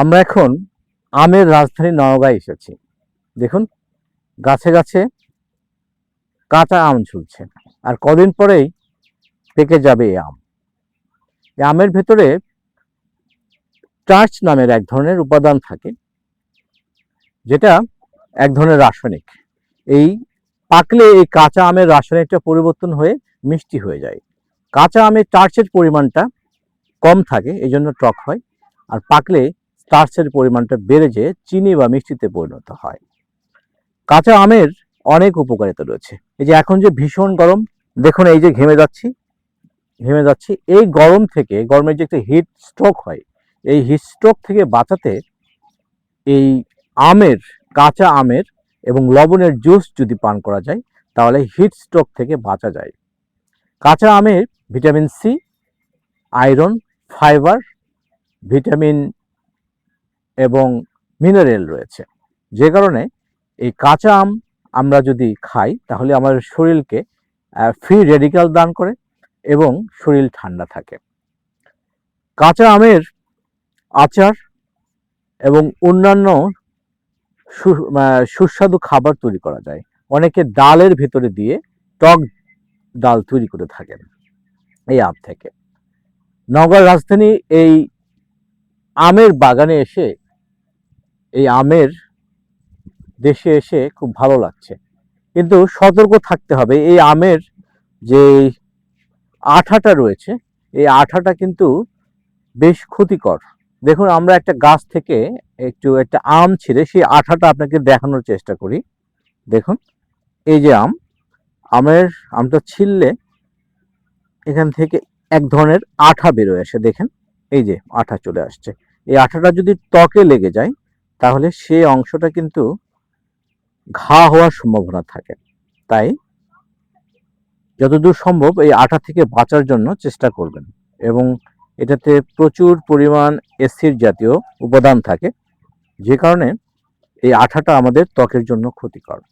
আমরা এখন আমের রাজধানী নওগাঁয় এসেছি। দেখুন, গাছে গাছে কাঁচা আম ঝুলছে, আর কদিন পরেই পেকে যাবে এই আম। এই আমের ভেতরে স্টার্চ নামের এক ধরনের উপাদান থাকে, যেটা এক ধরনের রাসায়নিক। এই পাকলে এই কাঁচা আমের রাসায়নিকটা পরিবর্তন হয়ে মিষ্টি হয়ে যায়। কাঁচা আমের স্টার্চের পরিমাণটা কম থাকে, এই জন্য টক হয়, আর পাকলে স্টার্চের পরিমাণটা বেড়ে যেয়ে চিনি বা মিষ্টিতে পরিণত হয়। কাঁচা আমের অনেক উপকারিতা রয়েছে। এই যে এখন যে ভীষণ গরম, দেখুন এই যে ঘেমে যাচ্ছি, এই গরম থেকে, গরমের যে একটা হিট স্ট্রোক হয়, এই হিট স্ট্রোক থেকে বাঁচাতে এই আমের, কাঁচা আমের এবং লবণের জুস যদি পান করা যায়, তাহলে হিট স্ট্রোক থেকে বাঁচা যায়। কাঁচা আমের vitamin C, iron, fibre, vitamin এবং মিনারেল রয়েছে, যে কারণে এই কাঁচা আম আমরা যদি খাই, তাহলে আমাদের শরীরকে ফ্রি রেডিক্যাল দান করে এবং শরীর ঠান্ডা থাকে। কাঁচা আমের আচার এবং অন্যান্য সুস্বাদু খাবার তৈরি করা যায়। অনেকে ডালের ভেতরে দিয়ে টক ডাল তৈরি করে থাকেন এই আম থেকে। নওগাঁর রাজধানী এই আমের বাগানে এসে, এই আমের দেশে এসে খুব ভালো লাগছে, কিন্তু সতর্ক থাকতে হবে। এই আমের যে আঠাটা রয়েছে, এই আঠাটা কিন্তু বেশ ক্ষতিকর। দেখুন, আমরা একটা গাছ থেকে একটা আম ছিঁড়ে সেই আঠাটা আপনাকে দেখানোর চেষ্টা করি। দেখুন, এই যে আমটা ছিললে এখান থেকে এক ধরনের আঠা বেরোয় আসে। দেখেন, এই যে আঠা চলে আসছে। এই আঠাটা যদি ত্বকে লেগে যায়, তাহলে সেই অংশটা কিন্তু ঘা হওয়ার সম্ভাবনা থাকে। তাই যতদূর সম্ভব এই আঠা থেকে বাঁচার জন্য চেষ্টা করবেন। এবং এটাতে প্রচুর পরিমাণ অ্যাসিড জাতীয় উপাদান থাকে, যে কারণে এই আঠাটা আমাদের ত্বকের জন্য ক্ষতিকর।